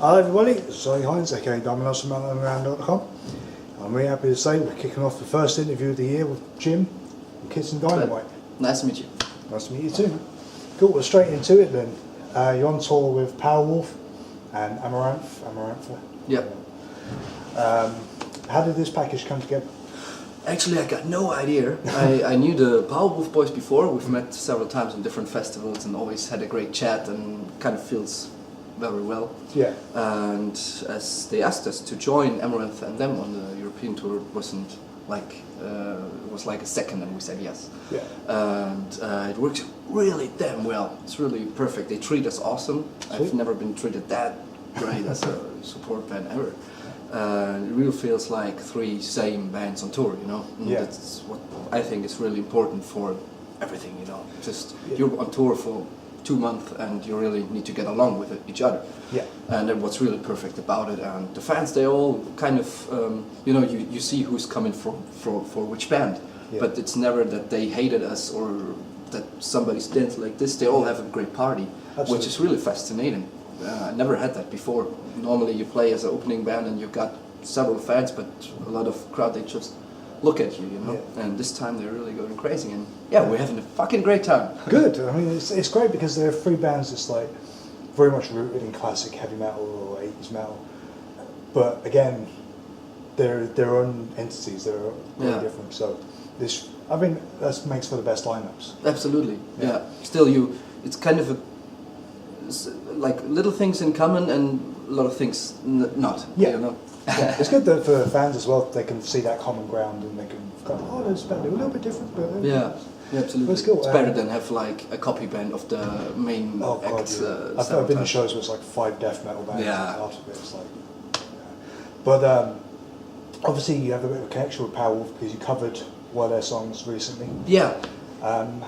Hi everybody, it's Sonny Hines, aka DiamondLoveSMeltonAround.com. I'm really happy to say we're kicking off the first interview of the year with Jim from Kissin Dynamite. Nice to meet you. Nice to meet you too. Cool, we're straight into it then. You're on tour with Powerwolf and Amarantha. Yep. How did this package come together? Actually, I got no idea. I knew the Powerwolf boys before. We've met several times on different festivals and always had a great chat and kind of feels very well. Yeah. And as they asked us to join Amarantha and them on the European tour, it wasn't like it was like a second, and we said yes. Yeah. And it works really damn well. It's really perfect. They treat us awesome. Sweet. I've never been treated that great as a support band ever. It really feels like three same bands on tour, you know. And Yeah. that's what I think is really important for everything, you know. Just you're on tour for 2 months and you really need to get along with each other. Yeah. And then what's really perfect about it, and the fans, they all kind of, you know, you see who's coming for which band, Yeah. but it's never that they hated us or that somebody's danced like this. They all have a great party, Absolutely. which is really fascinating. I never had that before. Normally you play as an opening band and you've got several fans, but a lot of crowd, they just look at you, you know. Yeah. And this time they're really going crazy, and yeah, we're having a fucking great time. Good. I mean, it's great because there are three bands that's like very much rooted in classic heavy metal or 80s metal, but again, they're their own entities. They're very Yeah. different. So this, I think, that makes for the best lineups. Absolutely, Yeah. yeah. Still, it's kind of like little things in common and a lot of things not. Yeah. You know. Yeah, it's good that for fans as well. They can see that common ground and they can go, oh, there's a little bit different, but Yeah, absolutely. That's cool. It's better than have like a copy band of the main Oh god, act. yeah. I've been to shows where it's like 5 death metal bands. Yeah. And after it's like, yeah. But obviously you have a bit of a connection with Powerwolf because you covered one of their songs recently. Yeah.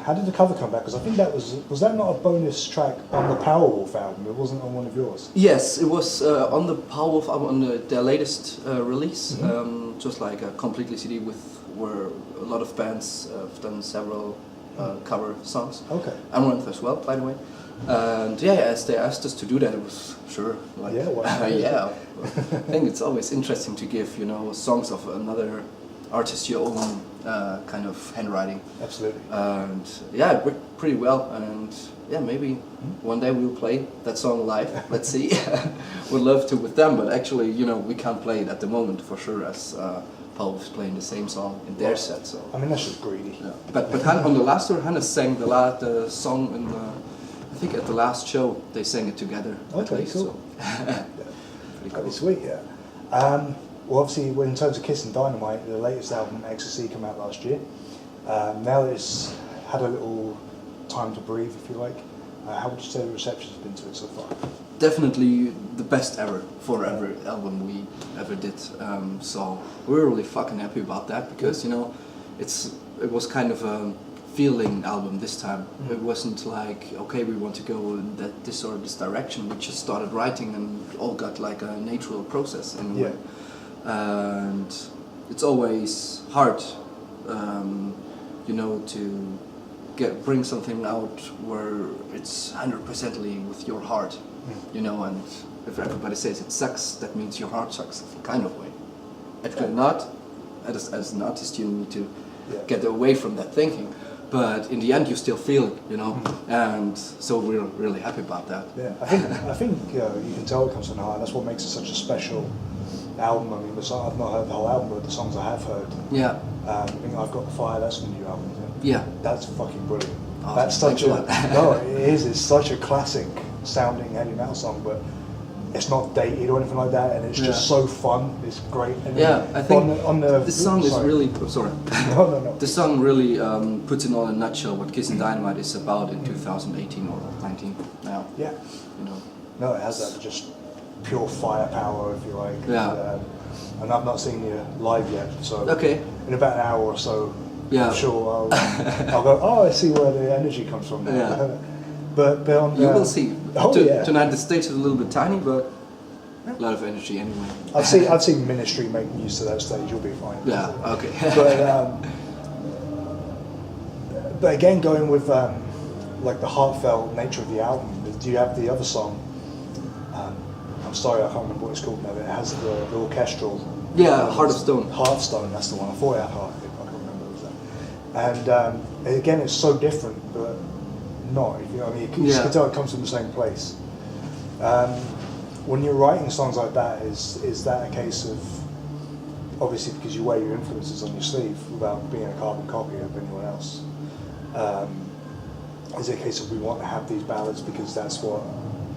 How did the cover come back? Because I think that was that not a bonus track on the Powerwolf album? It wasn't on one of yours. Yes, it was on the Powerwolf album, on their latest release. Mm-hmm. Just like a completely CD where a lot of bands have done several cover songs. Okay. Amarantha as well, by the way. And yeah, as they asked us to do that, it was sure. Like, Yeah, why not? yeah. I think it's always interesting to give, you know, songs of another artist your own kind of handwriting. Absolutely. And yeah, it worked pretty well. And yeah, maybe one day we'll play that song live. Let's see. Would love to with them, but actually, you know, we can't play it at the moment for sure, as Paul was playing the same song in their set. So. I mean, that's just greedy. Yeah. But on the last tour, Hannes sang the song in I think at the last show they sang it together. at Okay, least, cool. So. Yeah. Pretty That'd cool. be sweet, yeah. Well, obviously, in terms of Kissin Dynamite, the latest album, Ecstasy, came out last year. Now that it's had a little time to breathe, if you like, how would you say the reception has been to it so far? Definitely the best ever for every album we ever did. So we're really fucking happy about that because, you know, it was kind of a feeling album this time. Mm-hmm. It wasn't like, okay, we want to go in this or this direction. We just started writing and all got like a natural process in a way. And it's always hard, you know, to bring something out where it's 100%ly with your heart, you know. And if everybody says it sucks, that means your heart sucks, kind of way. Actually, not. As an artist, you need to get away from that thinking. But in the end, you still feel it, you know, and so we're really happy about that. Yeah, I think you can tell it comes from the heart. That's what makes it such a special album. I mean, I've not heard the whole album, but the songs I have heard. Yeah. I think I've Got the Fire. That's the new album, isn't it? Yeah. That's fucking brilliant. Oh, that's such thanks a a lot. no, it is. It's such a classic sounding heavy metal song, but it's not dated or anything like that, and it's just so fun. It's great. And Yeah, I think the song is sorry. really. Oh, sorry. No. The song really puts in all in a nutshell what Kissin Dynamite is about in 2018 or 19 now. Yeah. You know. No, it has that just pure firepower, if you like. Yeah. And I've not seen you live yet, so Okay. in about an hour or so, Yeah. I'm sure I'll go, oh, I see where the energy comes from now. Yeah. But on You will see. Oh, yeah. Tonight the stage is a little bit tiny, but a lot of energy anyway. I've seen Ministry make use of that stage. You'll be fine. Yeah. Okay. But again, going with like the heartfelt nature of the album, do you have the other song? I'm sorry, I can't remember what it's called now. But it has the orchestral. Yeah, Heart of Stone. Heart of Stone, that's the one. I thought it had Heart. I can't remember what it was that. And again, it's so different, but not. You know, I mean, you can tell it comes from the same place. When you're writing songs like that, is that a case of, obviously because you wear your influences on your sleeve without being a carbon copy of anyone else, is it a case of we want to have these ballads because that's what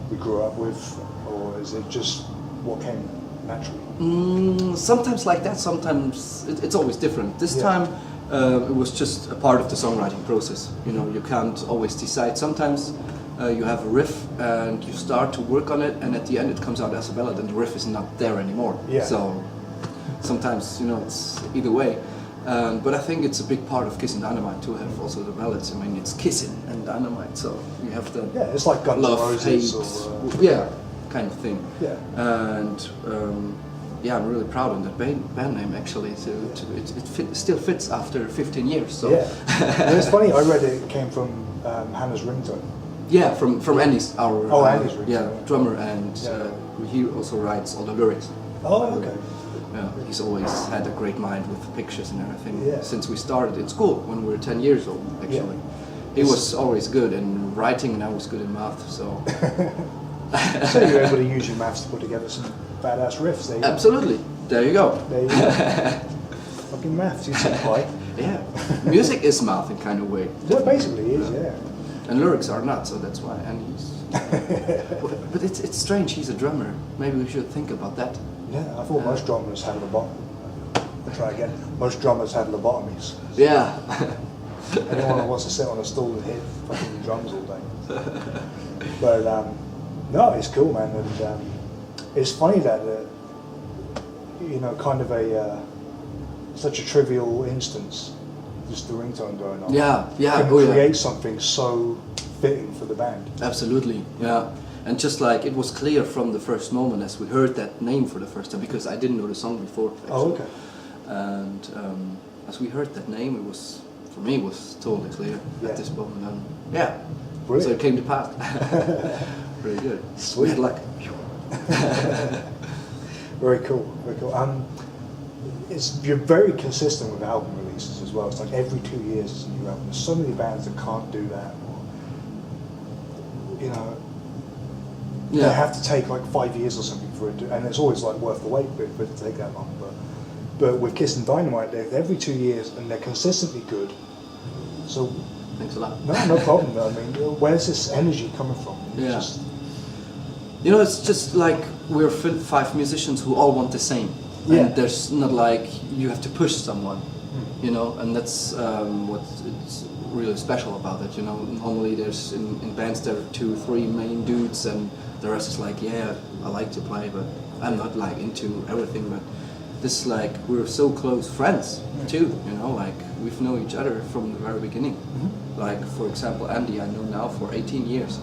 we grew up with, or is it just what came naturally? Sometimes like that, sometimes it's always different. This time it was just a part of the songwriting process. You know, you can't always decide. Sometimes you have a riff and you start to work on it, and at the end it comes out as a ballad and the riff is not there anymore. Yeah. So sometimes, you know, it's either way. But I think it's a big part of Kissin Dynamite to have also the ballads. I mean, it's Kissin and Dynamite, so you have the it's like Guns N' love, Roses hate, kind of thing. Yeah. And I'm really proud of that band name actually. It still fits after 15 years. So. Yeah. And it's funny. I read it came from Hannah's ringtone. Yeah, from Andy's, our Andy's ringtone. Drummer, and he also writes all the lyrics. Oh, okay. Yeah, he's always had a great mind with pictures and everything. Yeah. Since we started in school when we were 10 years old, actually. He was always good in writing, and I was good in math. So. So you're able to use your maths to put together some badass riffs. There you Absolutely. There you go. There you go. Fucking maths, you said high. Yeah. Music is math in kind of way. Well, it basically is, yeah. And lyrics are not, so that's why. And but it's strange. He's a drummer. Maybe we should think about that. Yeah, I thought most drummers had I'll try again. Most drummers had lobotomies. Yeah. Anyone who wants to sit on a stool and hit fucking drums all day. But no, it's cool, man, and it's funny that you know, kind of such a trivial instance, just the ringtone going on. Yeah. Can create something so fitting for the band. Absolutely, yeah. And just like it was clear from the first moment as we heard that name for the first time, because I didn't know the song before. Actually. Oh, okay. And as we heard that name, it was, for me, it was totally clear at this moment. Brilliant. So it came to pass. Very good. Sweet. We had luck. Very cool. Very cool. You're very consistent with album releases as well. It's like every 2 years is a new album. There's so many bands that can't do that. Or, you know, they have to take like 5 years or something for it to, and it's always like worth the wait for it to take that long. But with Kissin Dynamite, they're every 2 years and they're consistently good. So thanks a lot. No problem. I mean, where's this energy coming from? You know, it's just like we're 5 musicians who all want the same. Yeah. And there's not like you have to push someone, you know, and that's what it's really special about it. You know, normally there's in bands there are 2, 3 main dudes, and the rest is like, yeah, I like to play, but I'm not like into everything. But this is like we're so close friends too. You know, like we've known each other from the very beginning. Like for example, Andy I know now for 18 years.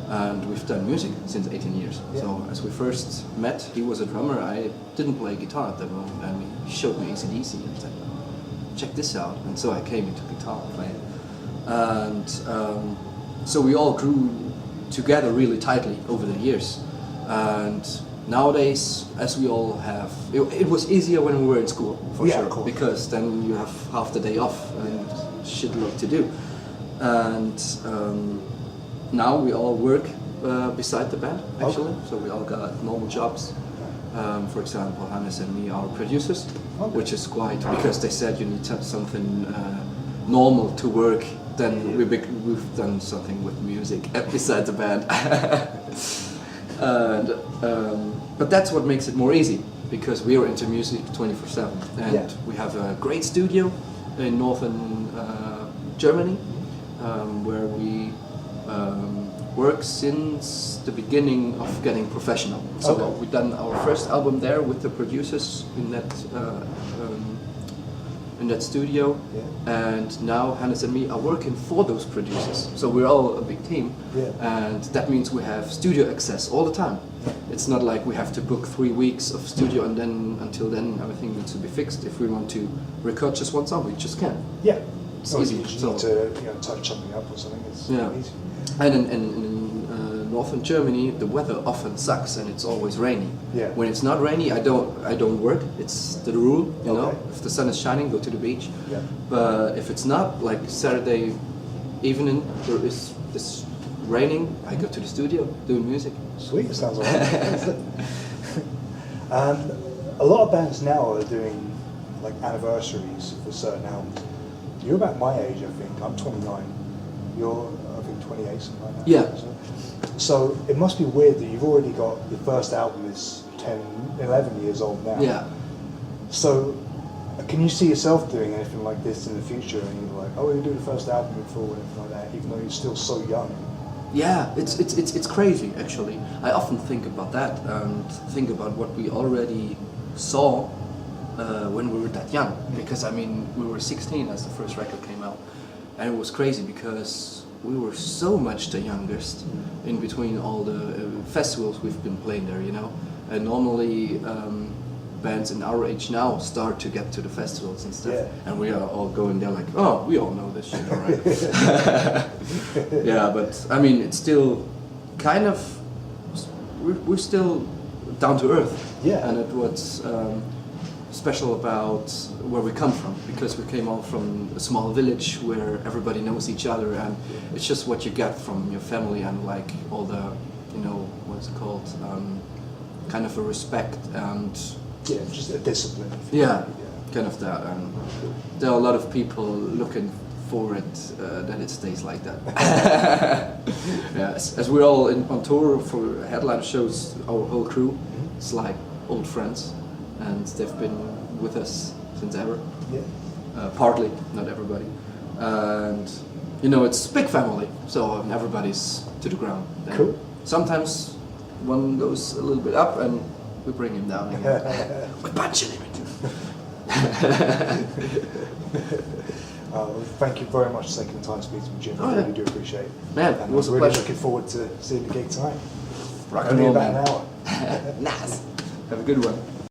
And we've done music since 18 years. Yeah. So as we first met, he was a drummer. I didn't play guitar at that moment, and he showed me AC/DC and said, check this out. And so I came into guitar playing. And so we all grew together really tightly over the years. And nowadays, as we all have, it was easier when we were in school, for sure, because then you have half the day off and shitload to do. And now we all work beside the band, actually. So we all got normal jobs. For example, Hannes and me are producers, which is quite, because they said you need to have something normal to work. Then we've done something with music beside the band. And, but that's what makes it more easy, because we are into music 24/7, and we have a great studio in northern Germany, where we work since the beginning of getting professional. So we've done our first album there with the producers in that studio, and now Hannes and me are working for those producers. So we're all a big team, and that means we have studio access all the time. It's not like we have to book 3 weeks of studio and then until then everything needs to be fixed. If we want to record just one song, we just can. Yeah. It's easy. You just need to touch something up or something. It's easy. And in northern Germany, the weather often sucks and it's always rainy. Yeah. When it's not rainy, I don't work. It's the rule, you know. Okay. If the sun is shining, go to the beach. Yeah. But if it's not, like Saturday evening, it's raining, I go to the studio doing music. Sweet, sounds alright. A lot of bands now are doing like anniversaries for certain albums. You're about my age, I think. I'm 29. You're, I think, 28, something like that. Yeah. So it must be weird that you've already got your first album is 10, 11 years old now. Yeah. So can you see yourself doing anything like this in the future? And you're like, oh, you do the first album before and everything like that, even though you're still so young. Yeah, it's crazy actually. I often think about that and think about what we already saw when we were that young. Because I mean, we were 16 as the first record came out, and it was crazy because we were so much the youngest in between all the festivals we've been playing there, you know. And normally bands in our age now start to get to the festivals and stuff, yeah. and we are all going there like, oh, we all know this shit, alright. Yeah, but I mean, it's still kind of, we're still down to earth. Yeah. And it was special about where we come from, because we came all from a small village where everybody knows each other, and it's just what you get from your family and like all the, you know, what's it called, kind of a respect and yeah, just a discipline. yeah, kind of that. And there are a lot of people looking for it that it stays like that. Yeah, as we're all on tour for headline shows, our whole crew, it's like old friends, and they've been with us since ever. Yeah. Partly, not everybody. And you know, it's a big family, so everybody's to the ground. And cool. sometimes one goes a little bit up and we bring him down again. We're punching him into. Thank you very much for taking the time to speak to me, Jim. I really do appreciate it. Man, and it was I'm a really pleasure. looking forward to seeing the gig tonight. Rock and Only roll, about man. an hour. Nice. Have a good one.